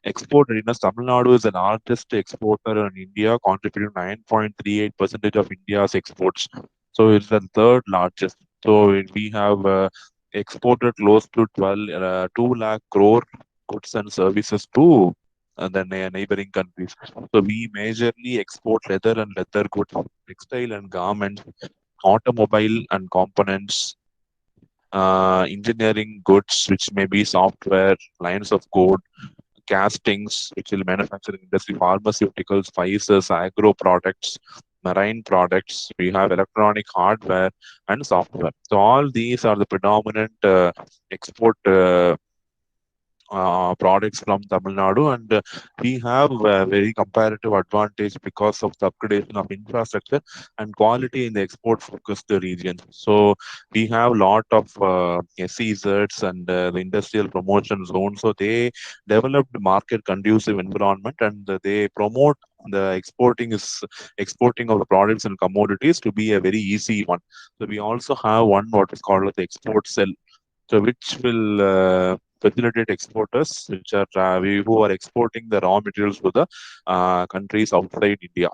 export readiness, Tamil Nadu is the largest exporter in India, contributing 9.38% of India's exports. So it's the third largest. So we have exported close to 2 lakh crore goods and services to the neighboring countries. So we majorly export leather and leather goods, textile and garments, automobile and components, engineering goods, which may be software, lines of code, castings, which will manufacturing industry, pharmaceuticals, spices, agro products, marine products. We have electronic hardware and software. So all these are the predominant export products from Tamil Nadu, and we have a very comparative advantage because of the upgradation of infrastructure and quality in the export-focused region. So we have a lot of SEZs and the industrial promotion zones. So they developed market conducive environment, and they promote the exporting of the products and commodities to be a very easy one. So we also have one what is called the export cell, so which will facilitate exporters, which are who are exporting the raw materials to the countries outside India.